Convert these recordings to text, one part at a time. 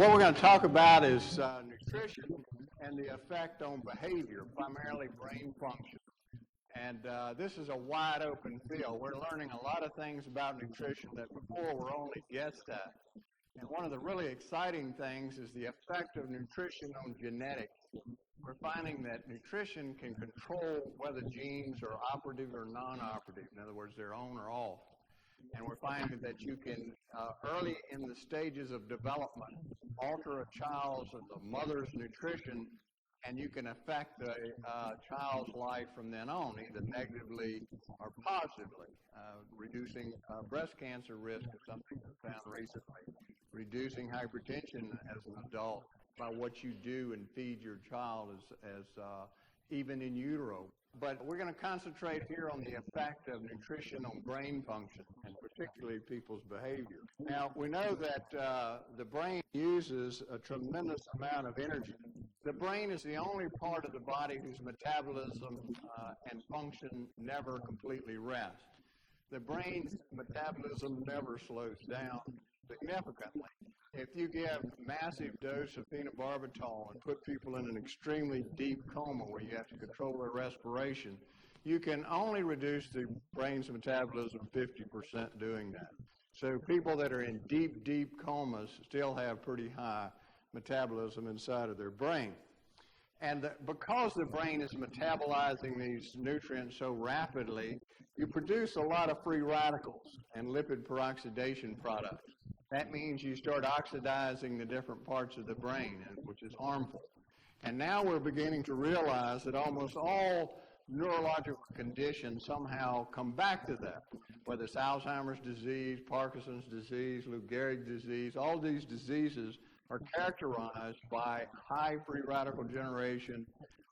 What we're going to talk about is nutrition and the effect on behavior, primarily brain function. And this is a wide open field. We're learning a lot of things about nutrition that before were only guessed at. And one of the really exciting things is the effect of nutrition on genetics. We're finding that nutrition can control whether genes are operative or non-operative. In other words, they're on or off. And we're finding that you can, early in the stages of development, alter a child's or the mother's nutrition, and you can affect the child's life from then on, either negatively or positively, reducing breast cancer risk is something that's found recently, reducing hypertension as an adult by what you do and feed your child as even in utero. But we're going to concentrate here on the effect of nutrition on brain function, and particularly people's behavior. Now, we know that the brain uses a tremendous amount of energy. The brain is the only part of the body whose metabolism and function never completely rest. The brain's metabolism never slows down significantly. If you give massive dose of phenobarbital and put people in an extremely deep coma where you have to control their respiration, you can only reduce the brain's metabolism 50% doing that. So people that are in deep, deep comas still have pretty high metabolism inside of their brain. And because the brain is metabolizing these nutrients so rapidly, you produce a lot of free radicals and lipid peroxidation products. That means you start oxidizing the different parts of the brain, which is harmful. And now we're beginning to realize that almost all neurological conditions somehow come back to that, whether it's Alzheimer's disease, Parkinson's disease, Lou Gehrig's disease. All these diseases are characterized by high free radical generation,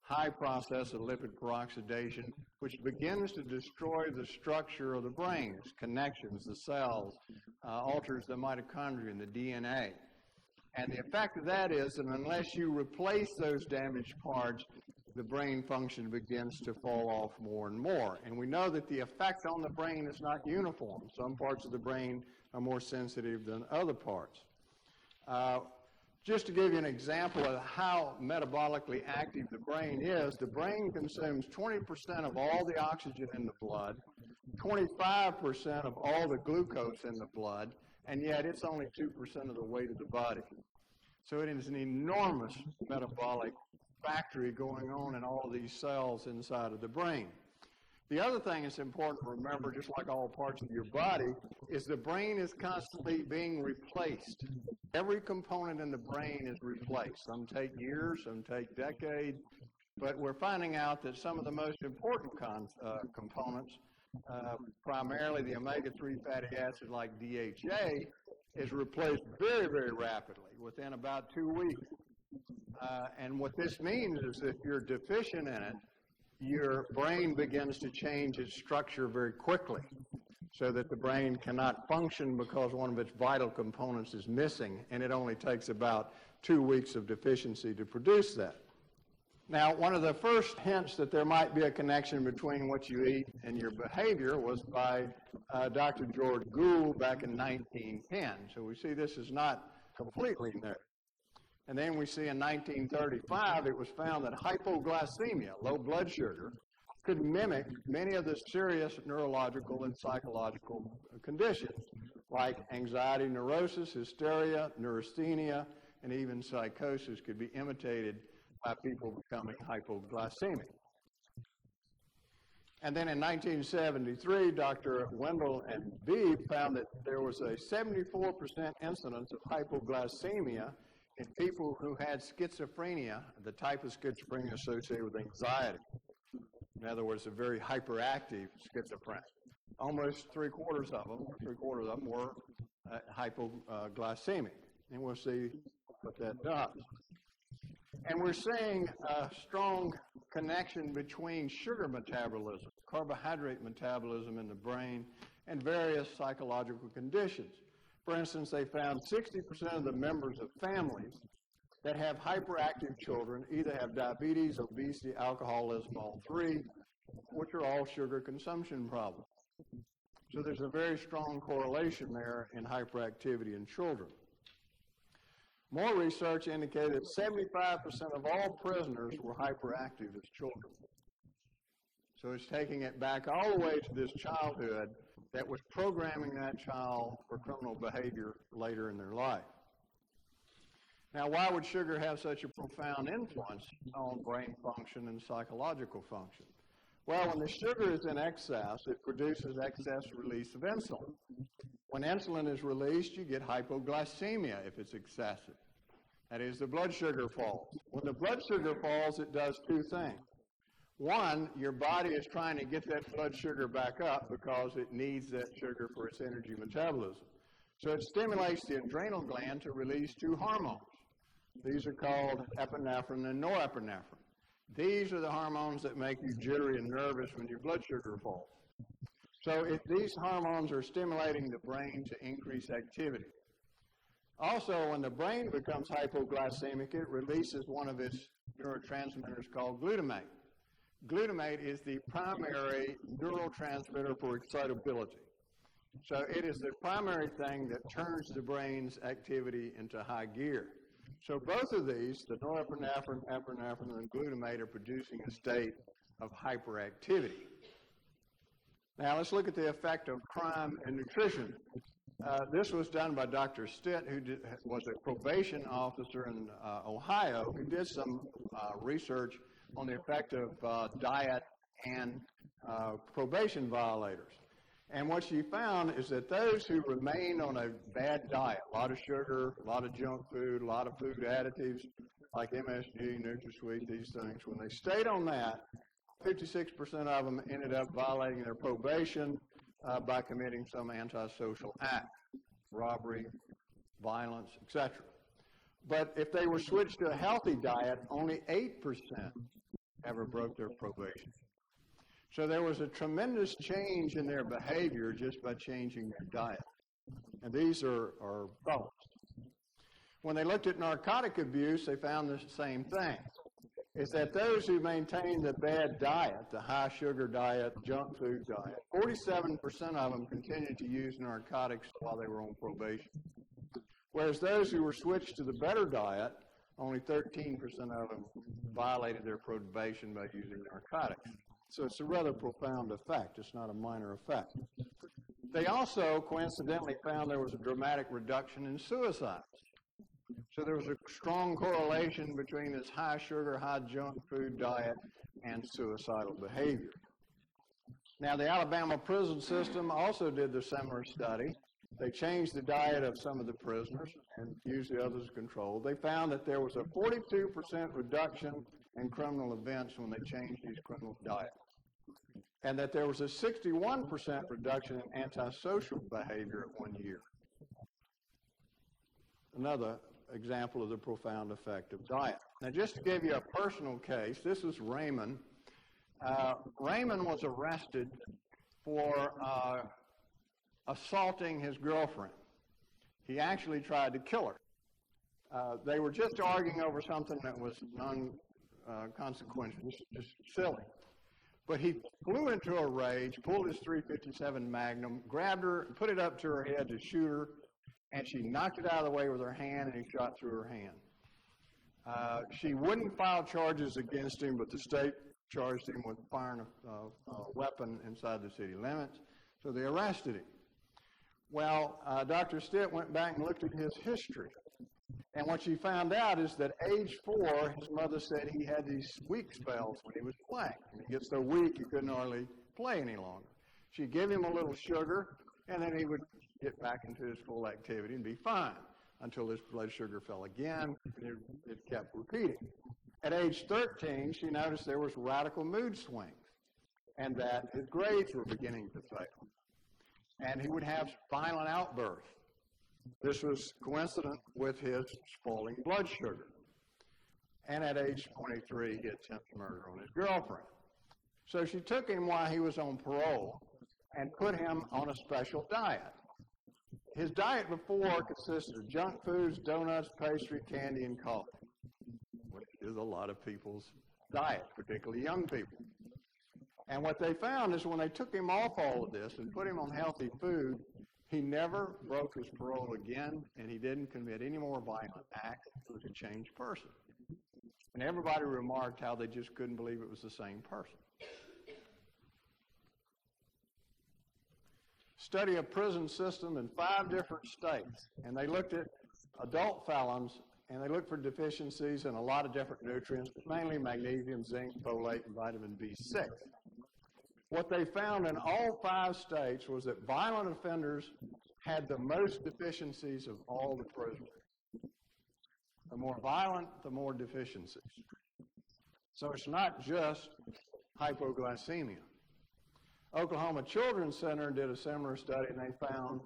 high process of lipid peroxidation, which begins to destroy the structure of the brain, its connections, the cells, alters the mitochondria and the DNA. And the effect of that is that unless you replace those damaged parts, the brain function begins to fall off more and more. And we know that the effect on the brain is not uniform. Some parts of the brain are more sensitive than other parts. Just to give you an example of how metabolically active the brain is, the brain consumes 20% of all the oxygen in the blood, 25% of all the glucose in the blood, and yet it's only 2% of the weight of the body. So it is an enormous metabolic factory going on in all of these cells inside of the brain. The other thing that's important to remember, just like all parts of your body, is the brain is constantly being replaced. Every component in the brain is replaced. Some take years, some take decades, but we're finding out that some of the most important components, primarily the omega-3 fatty acid like DHA, is replaced very, very rapidly within about 2 weeks. And what this means is if you're deficient in it, your brain begins to change its structure very quickly so that the brain cannot function because one of its vital components is missing, and it only takes about 2 weeks of deficiency to produce that. Now, one of the first hints that there might be a connection between what you eat and your behavior was by Dr. George Gould back in 1910. So we see this is not completely new. And then we see in 1935, it was found that hypoglycemia, low blood sugar, could mimic many of the serious neurological and psychological conditions, like anxiety, neurosis, hysteria, neurasthenia, and even psychosis could be imitated by people becoming hypoglycemic. And then in 1973, Dr. Wendell and Beebe found that there was a 74% incidence of hypoglycemia in people who had schizophrenia, the type of schizophrenia associated with anxiety. In other words, a very hyperactive schizophrenic. Almost three-quarters of them were hypoglycemic. And we'll see what that does. And we're seeing a strong connection between sugar metabolism, carbohydrate metabolism in the brain, and various psychological conditions. For instance, they found 60% of the members of families that have hyperactive children either have diabetes, obesity, alcoholism, all three, which are all sugar consumption problems. So there's a very strong correlation there in hyperactivity in children. More research indicated that 75% of all prisoners were hyperactive as children. So it's taking it back all the way to this childhood that was programming that child for criminal behavior later in their life. Now, why would sugar have such a profound influence on brain function and psychological function? Well, when the sugar is in excess, it produces excess release of insulin. When insulin is released, you get hypoglycemia if it's excessive. That is, the blood sugar falls. When the blood sugar falls, it does two things. One, your body is trying to get that blood sugar back up because it needs that sugar for its energy metabolism. So it stimulates the adrenal gland to release two hormones. These are called epinephrine and norepinephrine. These are the hormones that make you jittery and nervous when your blood sugar falls. So if these hormones are stimulating the brain to increase activity. Also, when the brain becomes hypoglycemic, it releases one of its neurotransmitters called glutamate. Glutamate is the primary neurotransmitter for excitability. So it is the primary thing that turns the brain's activity into high gear. So both of these, the norepinephrine, epinephrine, and glutamate, are producing a state of hyperactivity. Now let's look at the effect of crime and nutrition. This was done by Dr. Stitt, who was a probation officer in Ohio, who did some research on the effect of diet and probation violators. And what she found is that those who remained on a bad diet, a lot of sugar, a lot of junk food, a lot of food additives like MSG, NutraSweet, these things, when they stayed on that, 56% of them ended up violating their probation by committing some antisocial act, robbery, violence, etc. But if they were switched to a healthy diet, only 8% ever broke their probation. So there was a tremendous change in their behavior just by changing their diet. And these are felons. When they looked at narcotic abuse, they found the same thing. Is that those who maintained the bad diet, the high sugar diet, junk food diet, 47% of them continued to use narcotics while they were on probation. Whereas those who were switched to the better diet, only 13% of them violated their probation by using narcotics. So it's a rather profound effect. It's not a minor effect. They also coincidentally found there was a dramatic reduction in suicides. So there was a strong correlation between this high sugar, high junk food diet and suicidal behavior. Now, the Alabama prison system also did the similar study. They changed the diet of some of the prisoners and used the others as control. They found that there was a 42% reduction in criminal events when they changed these criminal diets, and that there was a 61% reduction in antisocial behavior at 1 year. Another example of the profound effect of diet. Now, just to give you a personal case, this is Raymond. Raymond was arrested for assaulting his girlfriend. He actually tried to kill her. They were just arguing over something that was non-consequential, just silly. But he flew into a rage, pulled his .357 Magnum, grabbed her, put it up to her head to shoot her, and she knocked it out of the way with her hand, and he shot through her hand. She wouldn't file charges against him, but the state charged him with firing a weapon inside the city limits, so they arrested him. Well, Dr. Stitt went back and looked at his history, and what she found out is that age 4, his mother said he had these weak spells when he was playing. And he gets so weak he couldn't hardly play any longer. She'd give him a little sugar, and then he would get back into his full activity and be fine until his blood sugar fell again, and it kept repeating. At age 13, she noticed there was radical mood swings, and that his grades were beginning to fail. And he would have violent outbursts. This was coincident with his falling blood sugar. And at age 23, he attempted murder on his girlfriend. So she took him while he was on parole and put him on a special diet. His diet before consisted of junk foods, donuts, pastry, candy, and coffee, which is a lot of people's diet, particularly young people. And what they found is when they took him off all of this and put him on healthy food, He never broke his parole again, and he didn't commit any more violent acts. He was a changed person. And everybody remarked how they just couldn't believe it was the same person. Study a prison system in 5 different states, and they looked at adult felons, and they looked for deficiencies in a lot of different nutrients, but mainly magnesium, zinc, folate, and vitamin B6. What they found in all 5 states was that violent offenders had the most deficiencies of all the prisoners. The more violent, the more deficiencies. So it's not just hypoglycemia. Oklahoma Children's Center did a similar study, and they found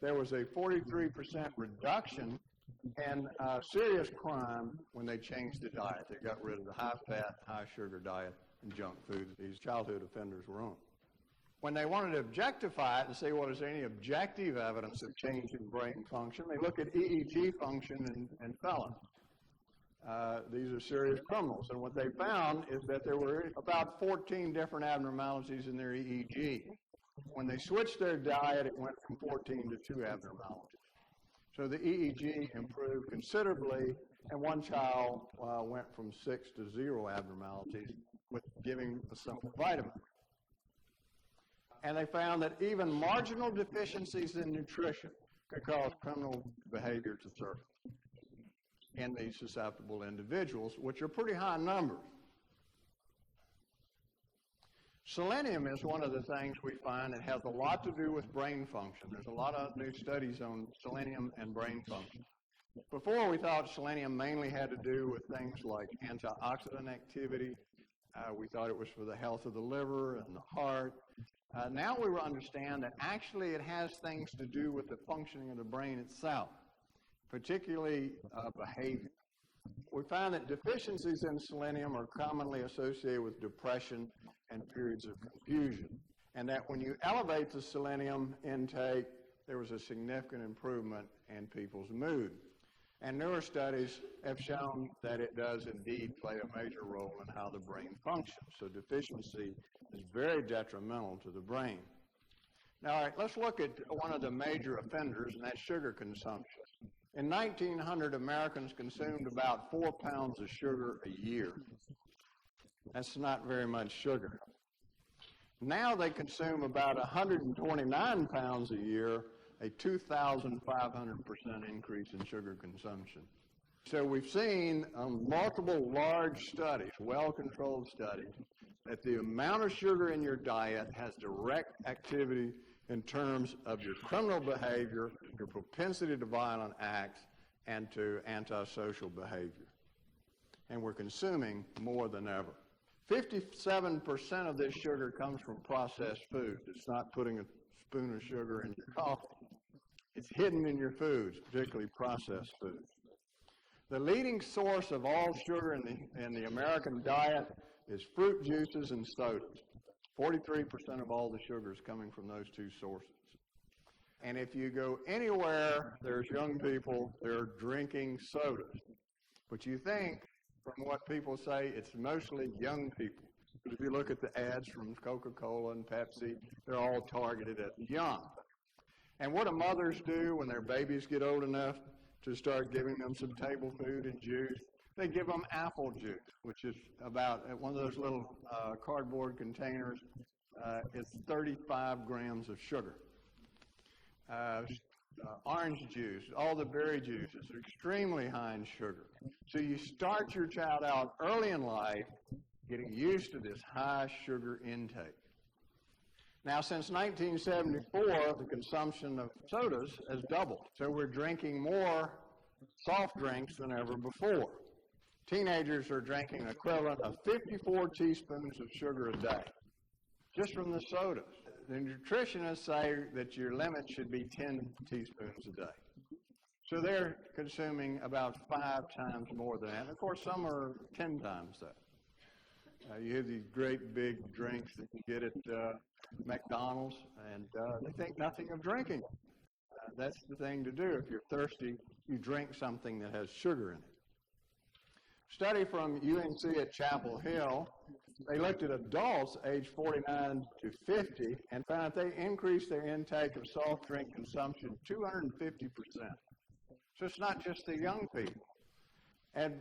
there was a 43% reduction in serious crime when they changed the diet. They got rid of the high-fat, high-sugar diet and junk food that these childhood offenders were on. When they wanted to objectify it and say, well, is there any objective evidence of change in brain function, they look at EEG function in felons. These are serious criminals, and what they found is that there were about 14 different abnormalities in their EEG. When they switched their diet, it went from 14 to 2 abnormalities. So the EEG improved considerably, and one child went from 6 to 0 abnormalities with giving a simple vitamin. And they found that even marginal deficiencies in nutrition could cause criminal behavior to surface in these susceptible individuals, which are pretty high numbers. Selenium is one of the things we find that has a lot to do with brain function. There's a lot of new studies on selenium and brain function. Before, we thought selenium mainly had to do with things like antioxidant activity. We thought it was for the health of the liver and the heart. Now we understand that actually it has things to do with the functioning of the brain itself, particularly behavior. We find that deficiencies in selenium are commonly associated with depression and periods of confusion, and that when you elevate the selenium intake, there was a significant improvement in people's mood. And newer studies have shown that it does indeed play a major role in how the brain functions. So deficiency is very detrimental to the brain. Now, all right, let's look at one of the major offenders, and that's sugar consumption. In 1900, Americans consumed about 4 pounds of sugar a year. That's not very much sugar. Now they consume about 129 pounds a year, a 2,500% increase in sugar consumption. So we've seen multiple large studies, well-controlled studies, that the amount of sugar in your diet has direct activity in terms of your criminal behavior, your propensity to violent acts, and to antisocial behavior. And we're consuming more than ever. 57% of this sugar comes from processed food. It's not putting a spoon of sugar in your coffee. It's hidden in your foods, particularly processed foods. The leading source of all sugar in the American diet is fruit juices and sodas. 43% of all the sugar is coming from those 2 sources. And if you go anywhere, there's young people, they're drinking sodas. But you think, from what people say, it's mostly young people. But if you look at the ads from Coca-Cola and Pepsi, they're all targeted at the young. And what do mothers do when their babies get old enough to start giving them some table food and juice? They give them apple juice, which is about one of those little cardboard containers. It's 35 grams of sugar. Orange juice, all the berry juices are extremely high in sugar. So you start your child out early in life getting used to this high sugar intake. Now, since 1974, the consumption of sodas has doubled. So we're drinking more soft drinks than ever before. Teenagers are drinking an equivalent of 54 teaspoons of sugar a day, just from the sodas. The nutritionists say that your limit should be 10 teaspoons a day. So they're consuming about 5 times more than that. And of course, some are 10 times that. You have these great big drinks that you get at McDonald's, and they think nothing of drinking. That's the thing to do. If you're thirsty, you drink something that has sugar in it. Study from UNC at Chapel Hill, they looked at adults aged 49 to 50 and found that they increased their intake of soft drink consumption 250%. So it's not just the young people. And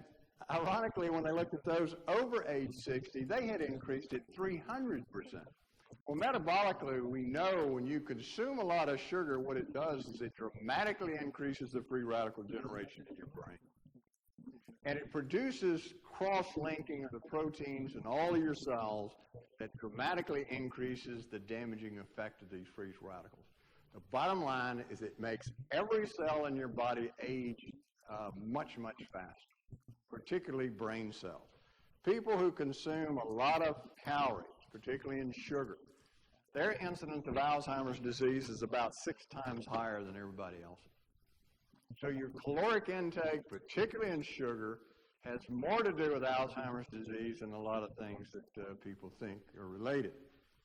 ironically, when they looked at those over age 60, they had increased it 300%. Well, metabolically, we know when you consume a lot of sugar, what it does is it dramatically increases the free radical generation in your brain. And it produces cross-linking of the proteins in all of your cells that dramatically increases the damaging effect of these free radicals. The bottom line is it makes every cell in your body age much, much faster, particularly brain cells. People who consume a lot of calories, particularly in sugar, their incidence of Alzheimer's disease is about 6 times higher than everybody else. So your caloric intake, particularly in sugar, has more to do with Alzheimer's disease than a lot of things that people think are related.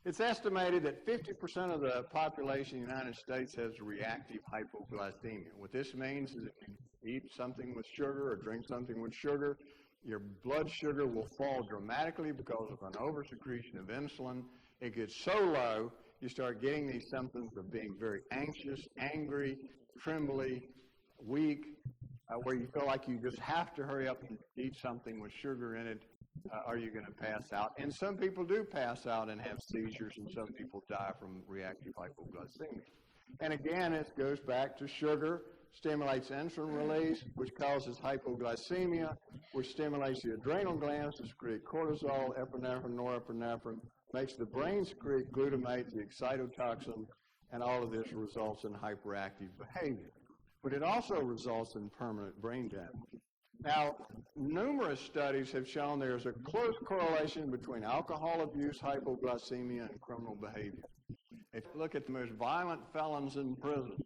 It's estimated that 50% of the population in the United States has reactive hypoglycemia. What this means is if you eat something with sugar or drink something with sugar, your blood sugar will fall dramatically because of an oversecretion of insulin. It gets so low, you start getting these symptoms of being very anxious, angry, trembly, weak, where you feel like you just have to hurry up and eat something with sugar in it, or you're going to pass out. And some people do pass out and have seizures, and some people die from reactive hypoglycemia. And again, it goes back to sugar, stimulates insulin release, which causes hypoglycemia, which stimulates the adrenal glands to secrete cortisol, epinephrine, norepinephrine, makes the brain secrete glutamate, the excitotoxin, and all of this results in hyperactive behavior. But it also results in permanent brain damage. Now, numerous studies have shown there's a close correlation between alcohol abuse, hypoglycemia, and criminal behavior. If you look at the most violent felons in prison,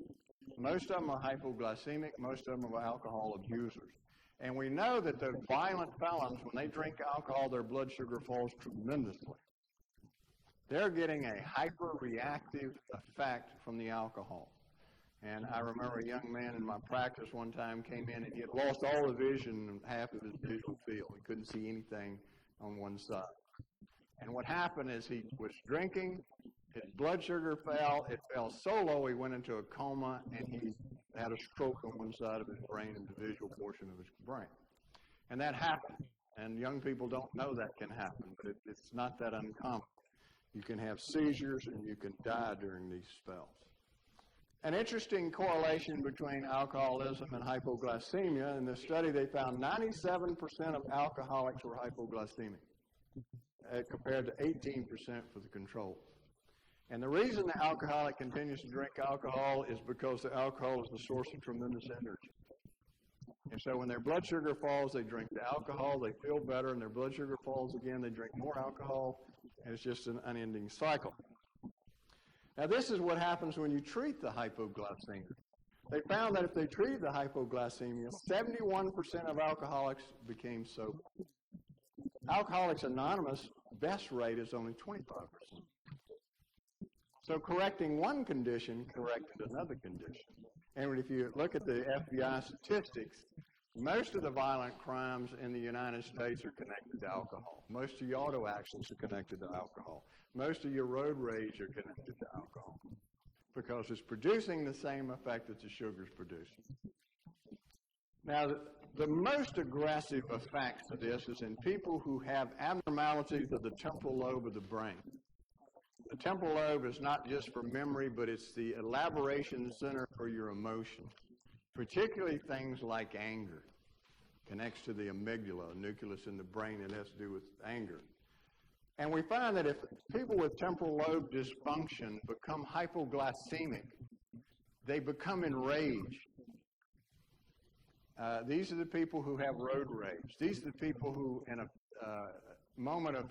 most of them are hypoglycemic, most of them are alcohol abusers. And we know that the violent felons, when they drink alcohol, their blood sugar falls tremendously. They're getting a hyper-reactive effect from the alcohol. And I remember a young man in my practice one time came in and he had lost all the vision and half of his visual field. He couldn't see anything on one side. And what happened is he was drinking, his blood sugar fell, it fell so low he went into a coma, and he had a stroke on one side of his brain and the visual portion of his brain. And that happened. And young people don't know that can happen, but it's not that uncommon. You can have seizures and you can die during these spells. An interesting correlation between alcoholism and hypoglycemia. In this study, they found 97% of alcoholics were hypoglycemic, compared to 18% for the control. And the reason the alcoholic continues to drink alcohol is because the alcohol is the source of tremendous energy. And so when their blood sugar falls, they drink the alcohol, they feel better, and their blood sugar falls again, they drink more alcohol, and it's just an unending cycle. Now, this is what happens when you treat the hypoglycemia. They found that if they treated the hypoglycemia, 71% of alcoholics became sober. Alcoholics Anonymous best rate is only 25%. So correcting one condition corrected another condition. And if you look at the FBI statistics, most of the violent crimes in the United States are connected to alcohol. Most of your auto accidents are connected to alcohol. Most of your road rage are connected to alcohol because it's producing the same effect that the sugar's producing. Now, the most aggressive effects of this is in people who have abnormalities of the temporal lobe of the brain. The temporal lobe is not just for memory, but it's the elaboration center for your emotions, particularly things like anger. Connects to the amygdala, a nucleus in the brain that has to do with anger. And we find that if people with temporal lobe dysfunction become hypoglycemic, they become enraged. These are the people who have road rage. These are the people who, in a moment of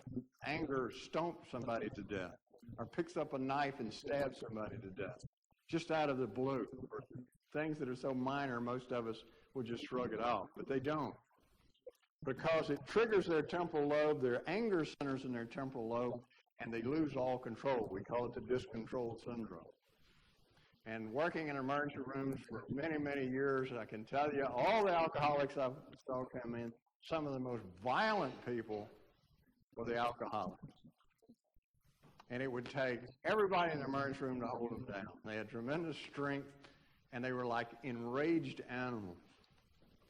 anger, stomp somebody to death, or picks up a knife and stabs somebody to death, just out of the blue. Or things that are so minor, most of us would just shrug it off, but they don't. Because it triggers their temporal lobe, their anger centers in their temporal lobe, and they lose all control. We call it the discontrol syndrome. And working in emergency rooms for many, many years, I can tell you, all the alcoholics I've saw come in, some of the most violent people were the alcoholics. And it would take everybody in the emergency room to hold them down. They had tremendous strength, and they were like enraged animals.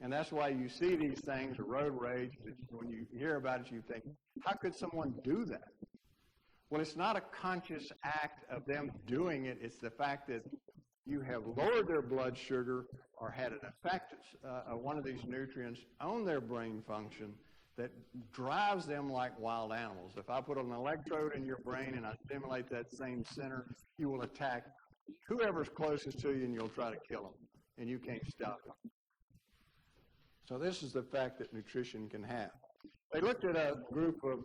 And that's why you see these things, the road rage. When you hear about it, you think, how could someone do that? Well, it's not a conscious act of them doing it. It's the fact that you have lowered their blood sugar or had an effect of one of these nutrients on their brain function that drives them like wild animals. If I put an electrode in your brain and I stimulate that same center, you will attack whoever's closest to you and you'll try to kill them, and you can't stop them. So this is the effect that nutrition can have. They looked at a group of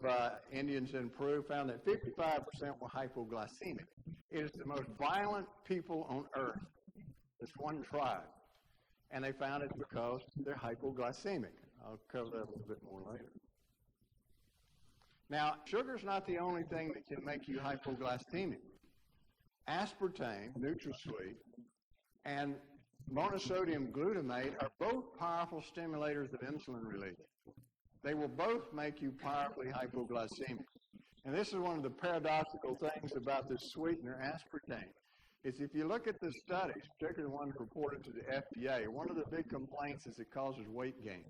Indians in Peru, found that 55% were hypoglycemic. It is the most violent people on earth. It's one tribe. And they found it because they're hypoglycemic. I'll cover that a little bit more later. Now, sugar's not the only thing that can make you hypoglycemic. Aspartame, NutraSweet, and monosodium glutamate are both powerful stimulators of insulin release. They will both make you powerfully hypoglycemic. And this is one of the paradoxical things about this sweetener, aspartame, is if you look at the studies, particularly the ones reported to the FDA, one of the big complaints is it causes weight gain.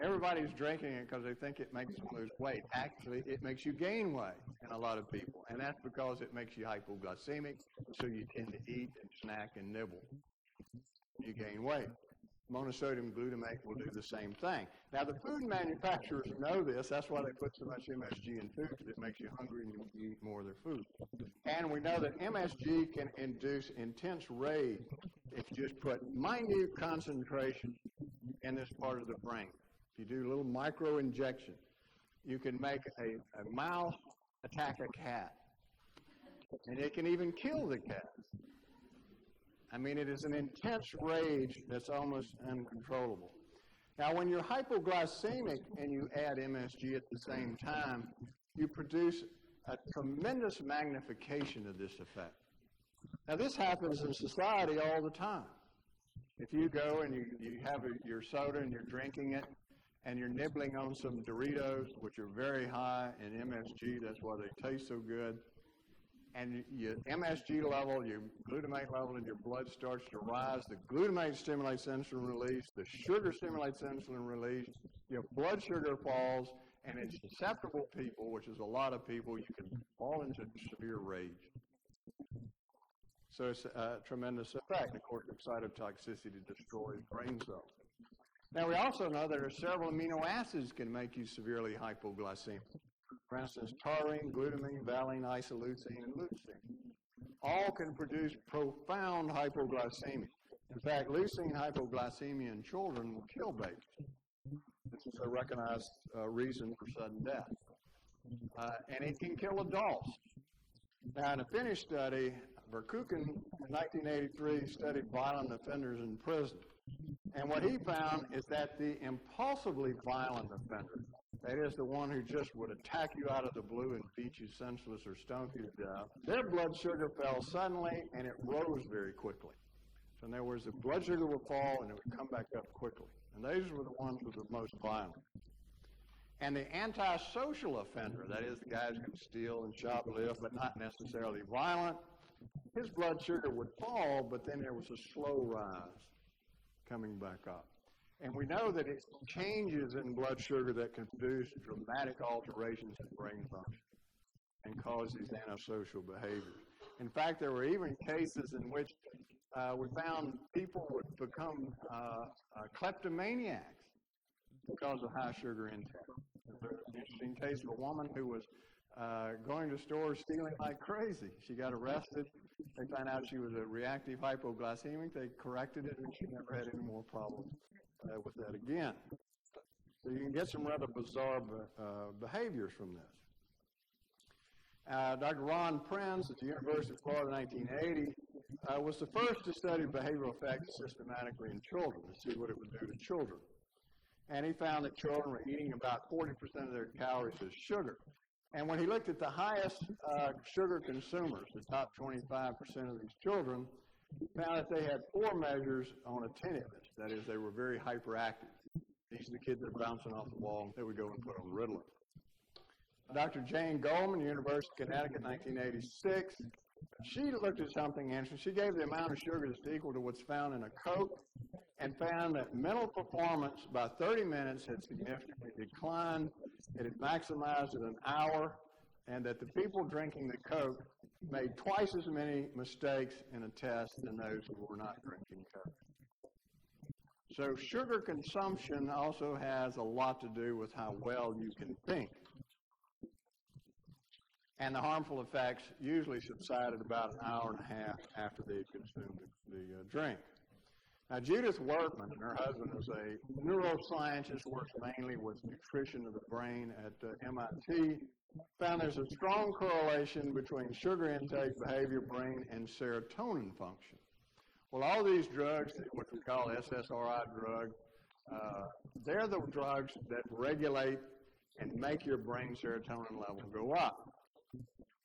Everybody's drinking it because they think it makes them lose weight. Actually, it makes you gain weight in a lot of people, and that's because it makes you hypoglycemic, so you tend to eat and snack and nibble. You gain weight. Monosodium glutamate will do the same thing. Now, the food manufacturers know this. That's why they put so much MSG in food, because it makes you hungry and you eat more of their food. And we know that MSG can induce intense rage if you just put minute concentration in this part of the brain. If you do a little micro injection, you can make a mouse attack a cat. And it can even kill the cat. I mean, it is an intense rage that's almost uncontrollable. Now, when you're hypoglycemic and you add MSG at the same time, you produce a tremendous magnification of this effect. Now, this happens in society all the time. If you go and you have your soda and you're drinking it, and you're nibbling on some Doritos, which are very high in MSG, that's why they taste so good, and your MSG level, your glutamate level in your blood starts to rise. The glutamate stimulates insulin release. The sugar stimulates insulin release. Your blood sugar falls, and in susceptible people, which is a lot of people, you can fall into severe rage. So it's a tremendous effect. Of course, excitotoxicity destroys brain cells. Now, we also know that there are several amino acids can make you severely hypoglycemic. For instance, taurine, glutamine, valine, isoleucine, and leucine. All can produce profound hypoglycemia. In fact, leucine hypoglycemia in children will kill babies. This is a recognized reason for sudden death. And it can kill adults. Now, in a Finnish study, Verkuken in 1983 studied violent offenders in prison. And what he found is that the impulsively violent offender, that is the one who just would attack you out of the blue and beat you senseless or stone you to death, their blood sugar fell suddenly and it rose very quickly. So in other words, the blood sugar would fall and it would come back up quickly. And those were the ones who were the most violent. And the antisocial offender, that is the guy who can steal and shoplift but not necessarily violent, his blood sugar would fall, but then there was a slow rise coming back up. And we know that it's changes in blood sugar that can produce dramatic alterations in brain function and cause these antisocial behaviors. In fact, there were even cases in which we found people would become kleptomaniacs because of high sugar intake. There's an interesting case of a woman who was going to stores stealing like crazy. She got arrested. They found out she was a reactive hypoglycemic. They corrected it, and she never had any more problems with that again. So you can get some rather bizarre behaviors from this. Dr. Ron Prinz at the University of Florida in 1980 was the first to study behavioral effects systematically in children to see what it would do to children. And he found that children were eating about 40% of their calories as sugar. And when he looked at the highest sugar consumers, the top 25% of these children, he found that they had 4 measures on attentiveness. That is, they were very hyperactive. These are the kids that are bouncing off the wall that we go and put on Ritalin. Dr. Jane Goldman, University of Connecticut, 1986, she looked at something interesting. She gave the amount of sugar that's equal to what's found in a Coke and found that mental performance by 30 minutes had significantly declined. It had maximized at an hour, and that the people drinking the Coke made twice as many mistakes in a test than those who were not drinking Coke. So sugar consumption also has a lot to do with how well you can think. And the harmful effects usually subsided about an hour and a half after they had consumed the drink. Now, Judith Workman and her husband is a neuroscientist, works mainly with nutrition of the brain at MIT, found there's a strong correlation between sugar intake, behavior, brain, and serotonin function. Well, all these drugs, what we call SSRI drugs, they're the drugs that regulate and make your brain serotonin level go up.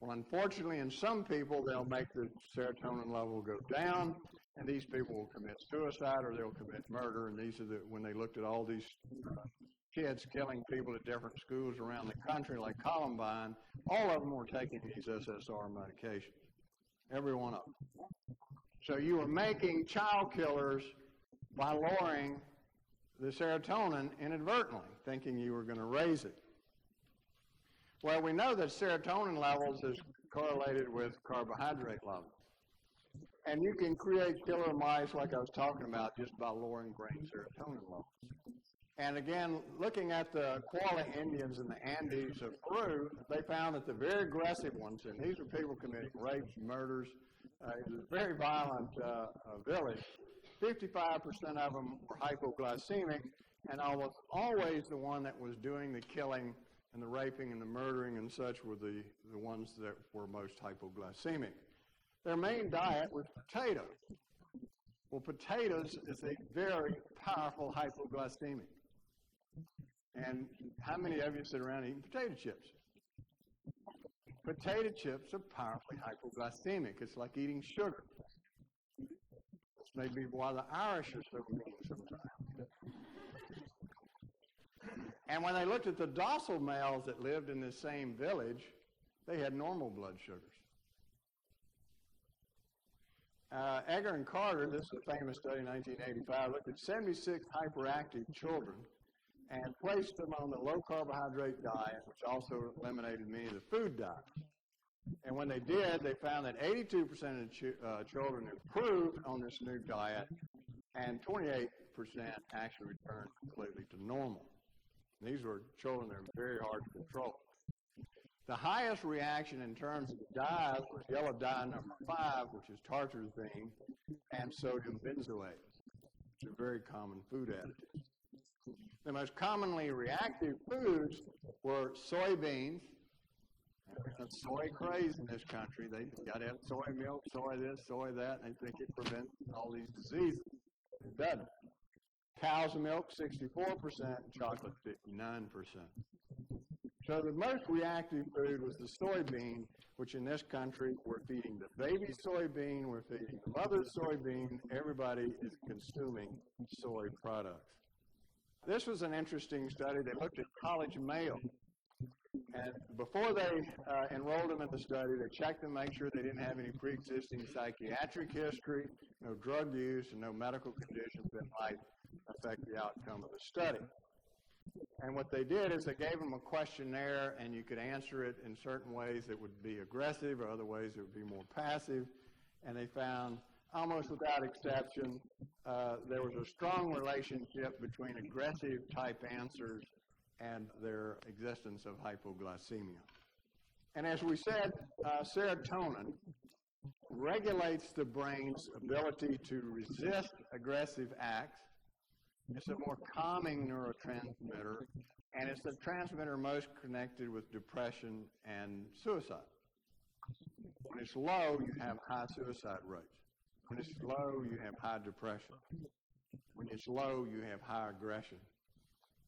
Well, unfortunately, in some people, they'll make the serotonin level go down, and these people will commit suicide or they'll commit murder. And these are when they looked at all these kids killing people at different schools around the country, like Columbine, all of them were taking these SSR medications, every one of them. So you were making child killers by lowering the serotonin inadvertently, thinking you were going to raise it. Well, we know that serotonin levels is correlated with carbohydrate levels. And you can create killer mice, like I was talking about, just by lowering brain serotonin levels. And again, looking at the Koala Indians in the Andes of Peru, they found that the very aggressive ones, and these were people committing rapes, murders, it was a very violent village, 55% of them were hypoglycemic, and almost always the one that was doing the killing and the raping and the murdering and such were the ones that were most hypoglycemic. Their main diet was potatoes. Well, potatoes is a very powerful hypoglycemic. And how many of you sit around eating potato chips? Potato chips are powerfully hypoglycemic. It's like eating sugar. This may be why the Irish are so mean sometimes. And when they looked at the docile males that lived in this same village, they had normal blood sugars. Egger and Carter, this is a famous study in 1985, looked at 76 hyperactive children and placed them on the low-carbohydrate diet, which also eliminated many of the food dyes. And when they did, they found that 82% of the children improved on this new diet, and 28% actually returned completely to normal. These were children that were very hard to control. The highest reaction in terms of the dyes was yellow dye number 5, which is tartrazine, and sodium benzoate, which are very common food additives. The most commonly reactive foods were soybeans. There's soy craze in this country. They got to have soy milk, soy this, soy that, and they think it prevents all these diseases. It doesn't. Cow's milk, 64%, chocolate, 59%. So the most reactive food was the soybean, which in this country we're feeding the baby soybean, we're feeding the mother's soybean. Everybody is consuming soy products. This was an interesting study. They looked at college males. And before they enrolled them in the study, they checked to make sure they didn't have any pre-existing psychiatric history, no drug use, and no medical conditions that might affect the outcome of the study. And what they did is they gave them a questionnaire, and you could answer it in certain ways that would be aggressive or other ways that would be more passive. And they found, almost without exception, there was a strong relationship between aggressive type answers and their existence of hypoglycemia. And as we said, serotonin regulates the brain's ability to resist aggressive acts. It's a more calming neurotransmitter, and it's the transmitter most connected with depression and suicide. When it's low, you have high suicide rates. When it's low, you have high depression. When it's low, you have high aggression.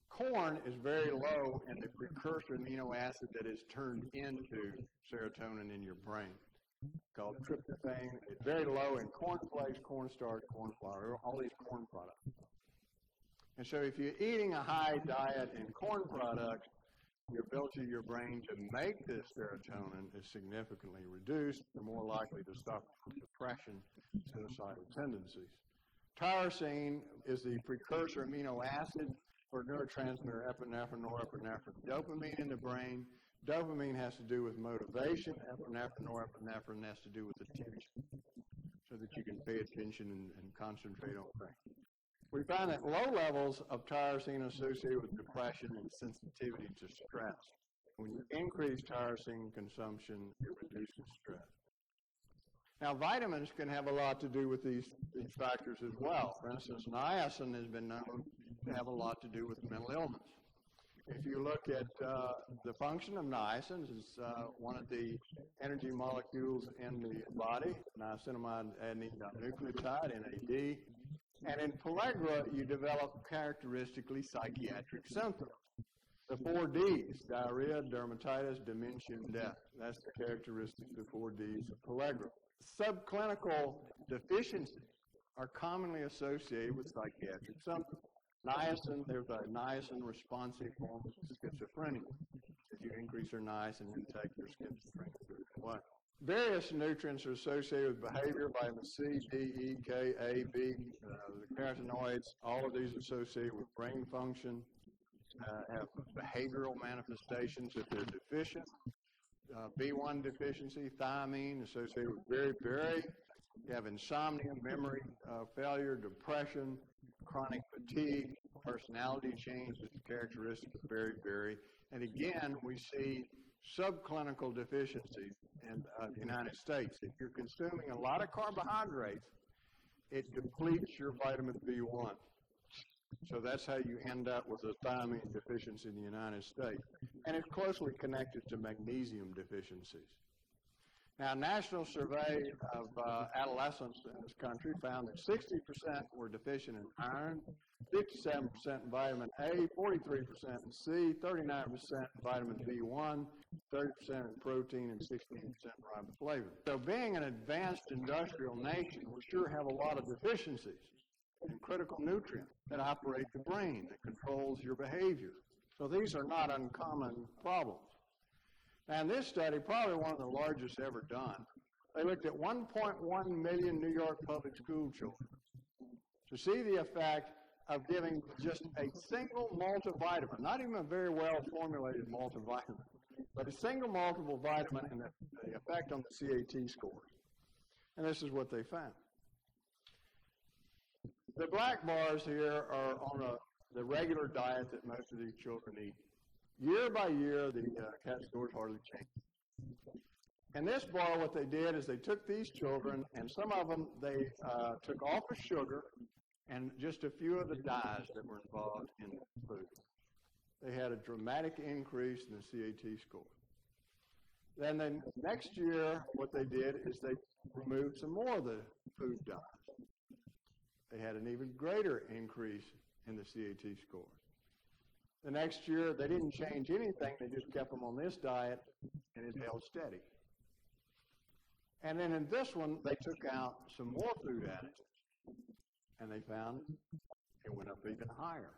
Corn is very low in the precursor amino acid that is turned into serotonin in your brain, called tryptophan. It's very low in cornflakes, cornstarch, corn flour, all these corn products. And so if you're eating a high diet in corn products, the ability of your brain to make this serotonin is significantly reduced. You're more likely to suffer from depression, suicidal tendencies. Tyrosine is the precursor amino acid for neurotransmitter epinephrine, norepinephrine, dopamine in the brain. Dopamine has to do with motivation. Epinephrine, norepinephrine has to do with attention, so that you can pay attention and concentrate on things. We find that low levels of tyrosine associated with depression and sensitivity to stress. When you increase tyrosine consumption, it reduces stress. Now, vitamins can have a lot to do with these factors as well. For instance, niacin has been known to have a lot to do with mental illness. If you look at the function of niacin, it's one of the energy molecules in the body, niacinamide adenine dinucleotide, NAD. And in pellagra, you develop characteristically psychiatric symptoms. The 4 Ds, diarrhea, dermatitis, dementia, and death. That's the characteristics of 4 Ds of pellagra. Subclinical deficiencies are commonly associated with psychiatric symptoms. Niacin, there's a niacin-responsive form of schizophrenia. If you increase your niacin intake, your schizophrenia goes away. Various nutrients are associated with behavior, vitamin C, D, E, K, A, B, the carotenoids, all of these associated with brain function, have behavioral manifestations if they're deficient. B1 deficiency, thiamine, associated with beriberi. You have insomnia, memory failure, depression, chronic fatigue, personality change is the characteristic of beriberi. And again, we see subclinical deficiencies in the United States. If you're consuming a lot of carbohydrates, it depletes your vitamin B1. So that's how you end up with a thiamine deficiency in the United States. And it's closely connected to magnesium deficiencies. Now, a national survey of adolescents in this country found that 60% were deficient in iron, 57% in vitamin A, 43% in C, 39% in vitamin B1, 30% in protein, and 16% in riboflavin. So being an advanced industrial nation, we sure have a lot of deficiencies in critical nutrients that operate the brain, that controls your behavior. So these are not uncommon problems. And this study, probably one of the largest ever done, they looked at 1.1 million New York public school children to see the effect of giving just a single multivitamin, not even a very well-formulated multivitamin, but a single multivitamin and the effect on the CAT scores. And this is what they found. The black bars here are on the regular diet that most of these children eat. Year by year, the CAT scores hardly change. And this bar, what they did is they took these children, and some of them they took off of sugar and just a few of the dyes that were involved in the food. They had a dramatic increase in the CAT score. Then the next year, what they did is they removed some more of the food dyes. They had an even greater increase in the CAT score. The next year, they didn't change anything. They just kept them on this diet, and it held steady. And then in this one, they took out some more food additives, and they found it went up even higher.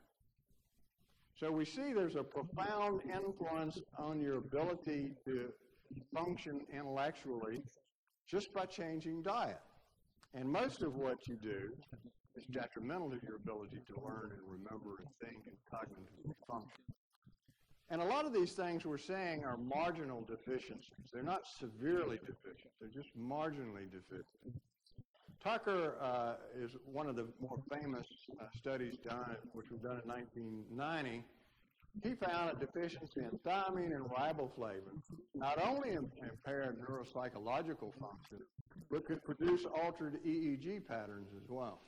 So we see there's a profound influence on your ability to function intellectually just by changing diet. And most of what you do is detrimental to your ability to learn and remember and think and cognitively function. And a lot of these things we're saying are marginal deficiencies. They're not severely deficient. They're just marginally deficient. Tucker is one of the more famous studies done, which was done in 1990. He found a deficiency in thiamine and riboflavin not only impaired neuropsychological function, but could produce altered EEG patterns as well.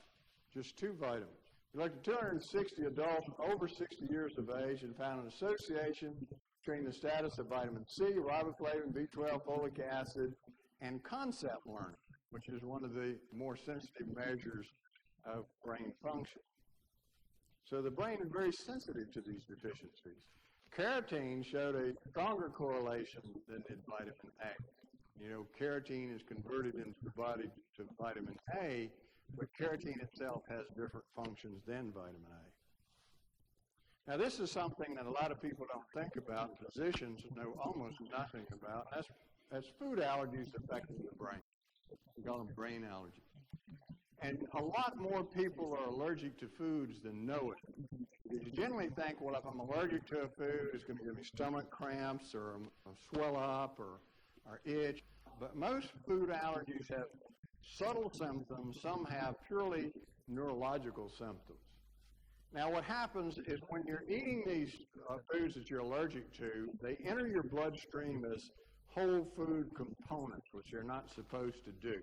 Just 2 vitamins. We looked at 260 adults over 60 years of age and found an association between the status of vitamin C, riboflavin, B12, folic acid, and concept learning, which is one of the more sensitive measures of brain function. So the brain is very sensitive to these deficiencies. Carotene showed a stronger correlation than did vitamin A. You know, carotene is converted into the body to vitamin A, but carotene itself has different functions than vitamin A. Now, this is something that a lot of people don't think about, and physicians know almost nothing about. That's food allergies affecting the brain. We call them brain allergies. And a lot more people are allergic to foods than know it. You generally think, well, if I'm allergic to a food, it's going to give me stomach cramps or swell up or itch. But most food allergies have subtle symptoms. Some have purely neurological symptoms. Now, what happens is when you're eating these foods that you're allergic to, they enter your bloodstream as whole food components, which they're not supposed to do.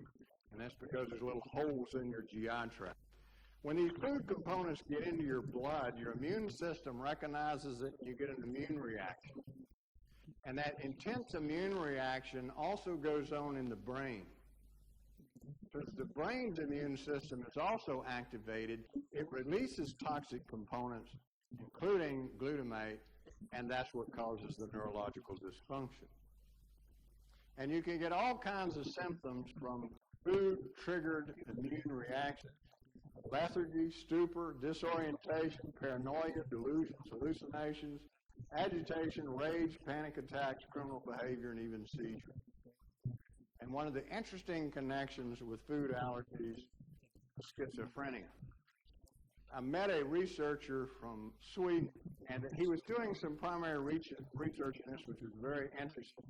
And that's because there's little holes in your GI tract. When these food components get into your blood, your immune system recognizes it and you get an immune reaction. And that intense immune reaction also goes on in the brain. So as the brain's immune system is also activated, it releases toxic components, including glutamate, and that's what causes the neurological dysfunction. And you can get all kinds of symptoms from food-triggered immune reactions. Lethargy, stupor, disorientation, paranoia, delusions, hallucinations, agitation, rage, panic attacks, criminal behavior, and even seizures. And one of the interesting connections with food allergies is schizophrenia. I met a researcher from Sweden, and he was doing some primary research in this, which was very interesting.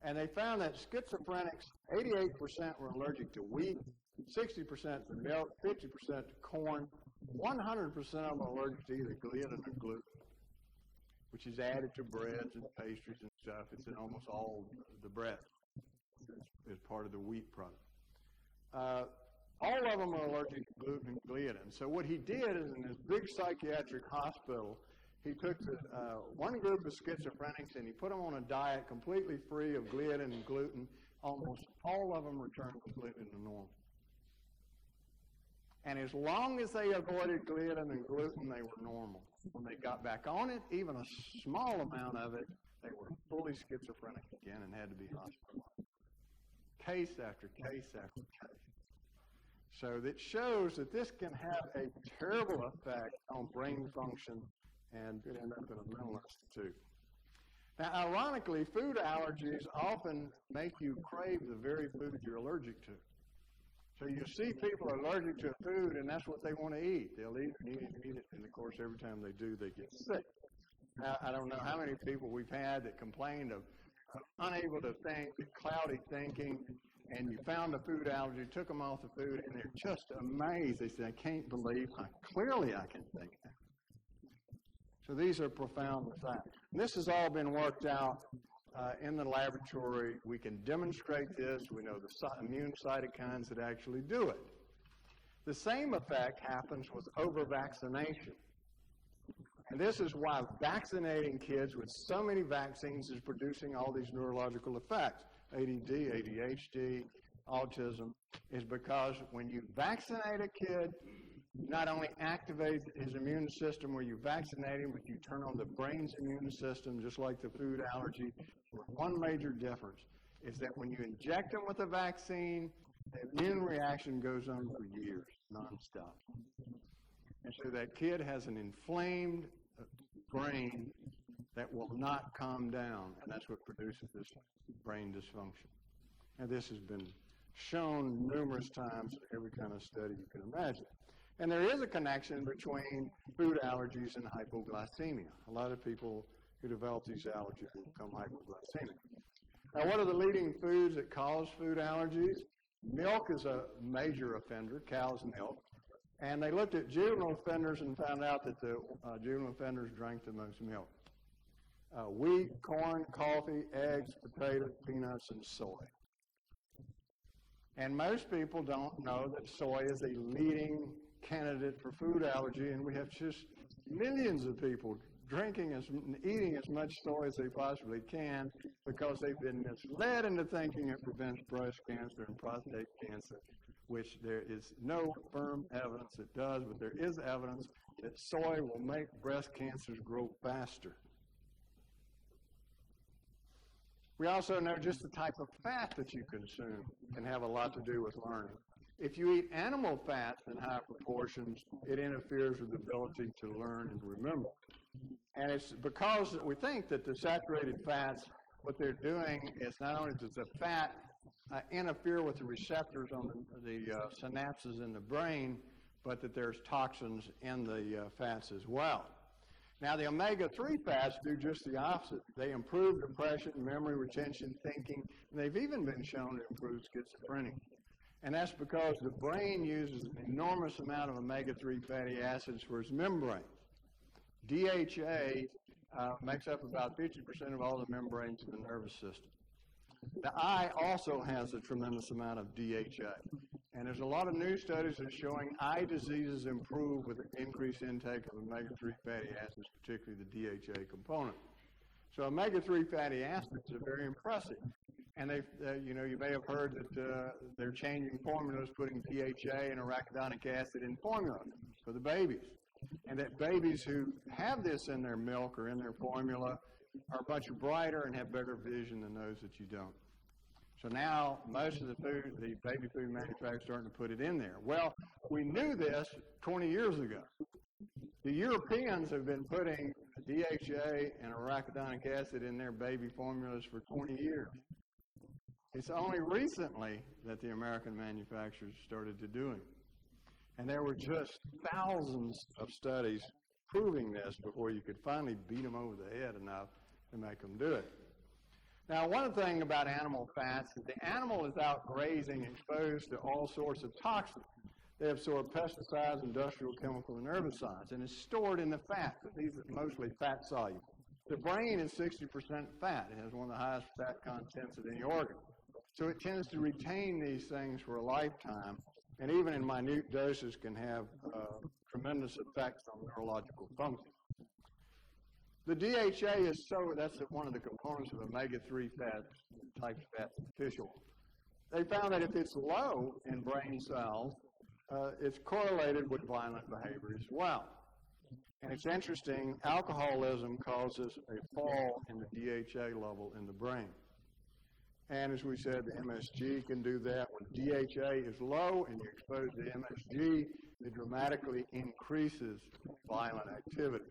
And they found that schizophrenics, 88% were allergic to wheat, 60% to milk, 50% to corn, 100% of them are allergic to either gliadin or gluten, which is added to breads and pastries and stuff. It's in almost all the bread as part of the wheat product. All of them are allergic to gluten and gliadin. So what he did is in this big psychiatric hospital, he took one group of schizophrenics and he put them on a diet completely free of gliadin and gluten. Almost all of them returned completely to normal. And as long as they avoided gliadin and gluten, they were normal. When they got back on it, even a small amount of it, they were fully schizophrenic again and had to be hospitalized. Case after case after case. So that shows that this can have a terrible effect on brain function and could end up in a mental institute. Now, ironically, food allergies often make you crave the very food you're allergic to. So you see people are allergic to a food, and that's what they want to eat. They'll eat it and eat it and eat it, and of course, every time they do, they get sick. Now, I don't know how many people we've had that complained of unable to think, cloudy thinking, and you found a food allergy, took them off the food, and they're just amazed. They say, I can't believe how clearly I can think now. So these are profound facts. And this has all been worked out in the laboratory. We can demonstrate this. We know the immune cytokines that actually do it. The same effect happens with over-vaccination. And this is why vaccinating kids with so many vaccines is producing all these neurological effects. ADD, ADHD, autism, is because when you vaccinate a kid, you not only activate his immune system where you vaccinate him, but you turn on the brain's immune system, just like the food allergy. One major difference is that when you inject him with a vaccine, the immune reaction goes on for years, nonstop. And so that kid has an inflamed brain that will not calm down, and that's what produces this brain dysfunction. And this has been shown numerous times in every kind of study you can imagine. And there is a connection between food allergies and hypoglycemia. A lot of people who develop these allergies will become hypoglycemic. Now, what are the leading foods that cause food allergies? Milk is a major offender, cow's milk. And they looked at juvenile offenders and found out that the juvenile offenders drank the most milk. Wheat, corn, coffee, eggs, potatoes, peanuts, and soy. And most people don't know that soy is a leading candidate for food allergy, and we have just millions of people drinking and eating as much soy as they possibly can because they've been misled into thinking it prevents breast cancer and prostate cancer, which there is no firm evidence it does, but there is evidence that soy will make breast cancers grow faster. We also know just the type of fat that you consume can have a lot to do with learning. If you eat animal fats in high proportions, it interferes with the ability to learn and remember. And it's because we think that the saturated fats, what they're doing is not only does the fat interfere with the receptors on the synapses in the brain, but that there's toxins in the fats as well. Now, the omega-3 fats do just the opposite. They improve depression, memory retention, thinking, and they've even been shown to improve schizophrenia. And that's because the brain uses an enormous amount of omega-3 fatty acids for its membrane. DHA makes up about 50% of all the membranes in the nervous system. The eye also has a tremendous amount of DHA. And there's a lot of new studies that are showing eye diseases improve with increased intake of omega-3 fatty acids, particularly the DHA component. So omega-3 fatty acids are very impressive. And you may have heard that they're changing formulas, putting DHA and arachidonic acid in formula for the babies. And that babies who have this in their milk or in their formula are much brighter and have better vision than those that you don't. So now most of the baby food manufacturers are starting to put it in there. Well, we knew this 20 years ago. The Europeans have been putting DHA and arachidonic acid in their baby formulas for 20 years. It's only recently that the American manufacturers started to do it. And there were just thousands of studies proving this before you could finally beat them over the head enough to make them do it. Now, one thing about animal fats is the animal is out grazing, exposed to all sorts of toxins. They absorb pesticides, industrial chemical, and herbicides, and it's stored in the fat. These are mostly fat soluble. The brain is 60% fat. It has one of the highest fat contents of any organ. So it tends to retain these things for a lifetime, and even in minute doses can have tremendous effects on neurological function. The DHA is that's one of the components of omega-3 fats, type of fat, fish oil. They found that if it's low in brain cells, it's correlated with violent behavior as well. And it's interesting, alcoholism causes a fall in the DHA level in the brain. And as we said, the MSG can do that. When DHA is low and you're exposed to MSG, it dramatically increases violent activity.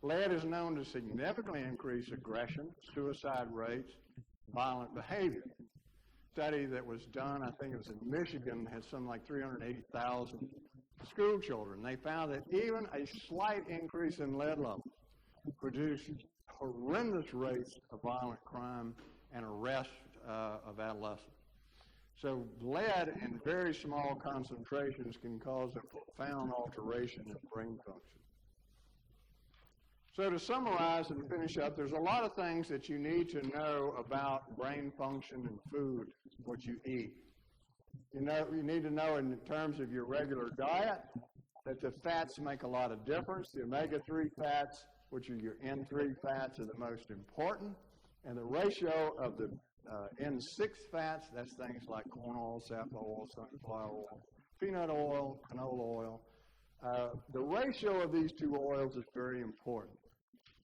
Lead is known to significantly increase aggression, suicide rates, violent behavior. A study that was done, I think it was in Michigan, had something like 380,000 school children. They found that even a slight increase in lead levels produced horrendous rates of violent crime and arrest of adolescents. So lead in very small concentrations can cause a profound alteration in brain function. So to summarize and finish up, there's a lot of things that you need to know about brain function and food, what you eat. You need to know in terms of your regular diet that the fats make a lot of difference. The omega-3 fats, which are your N3 fats, are the most important. And the ratio of the N6 fats, that's things like corn oil, safflower oil, sunflower oil, peanut oil, canola oil. The ratio of these two oils is very important.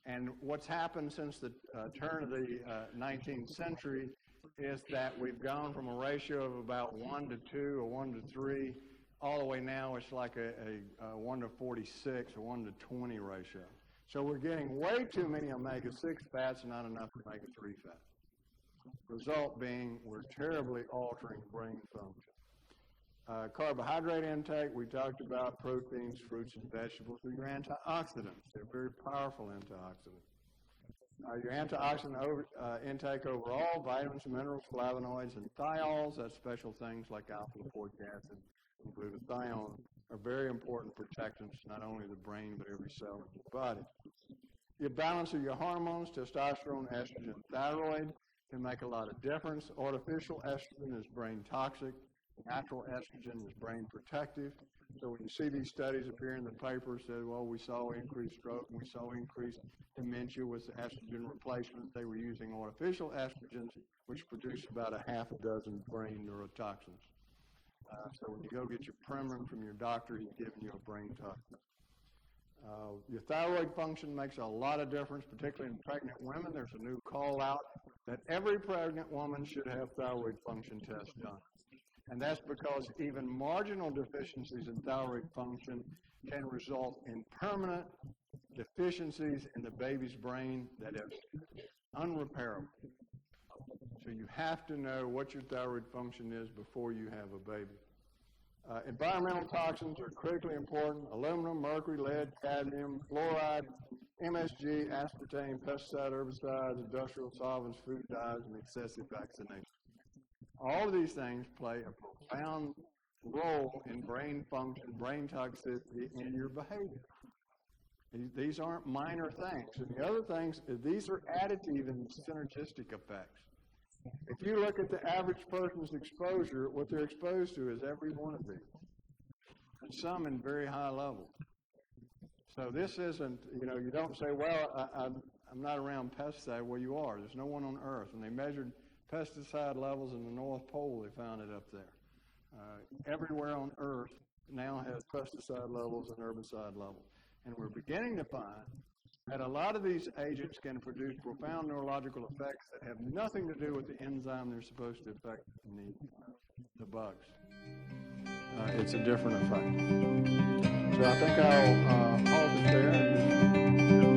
And what's happened since the turn of the 19th century is that we've gone from a ratio of about 1 to 2 or 1 to 3, all the way now it's like a 1 to 46 or 1 to 20 ratio. So we're getting way too many omega-6 fats and not enough omega-3 fats. Result being we're terribly altering brain function. Carbohydrate intake, we talked about proteins, fruits, and vegetables. Your antioxidants, they're very powerful antioxidants. Your antioxidant intake overall, vitamins, minerals, flavonoids, and thiols, that's special things like alpha-lipoic acid and glutathione, are very important protectants, not only the brain, but every cell in your body. Your balance of your hormones, testosterone, estrogen, thyroid, can make a lot of difference. Artificial estrogen is brain toxic. Natural estrogen is brain protective. So when you see these studies appear in the papers that, well, we saw increased stroke and we saw increased dementia with the estrogen replacement, they were using artificial estrogens, which produce about a half a dozen brain neurotoxins. So when you go get your Premarin from your doctor, he's giving you a brain toxin. Your thyroid function makes a lot of difference, particularly in pregnant women. There's a new call out that every pregnant woman should have thyroid function tests done. And that's because even marginal deficiencies in thyroid function can result in permanent deficiencies in the baby's brain that is unrepairable. So you have to know what your thyroid function is before you have a baby. Environmental toxins are critically important: aluminum, mercury, lead, cadmium, fluoride, MSG, aspartame, pesticide, herbicides, industrial solvents, food dyes, and excessive vaccination. All of these things play a profound role in brain function, brain toxicity, and your behavior. These aren't minor things. And the other things, these are additive and synergistic effects. If you look at the average person's exposure, what they're exposed to is every one of these, and some in very high levels. So this isn't, you don't say, well, I'm not around pesticide. Well, you are. There's no one on Earth. When they measured pesticide levels in the North Pole, they found it up there. Everywhere on Earth now has pesticide levels and herbicide levels. And we're beginning to find that a lot of these agents can produce profound neurological effects that have nothing to do with the enzyme they're supposed to affect in the bugs. It's a different effect. So I think I'll pause it there and just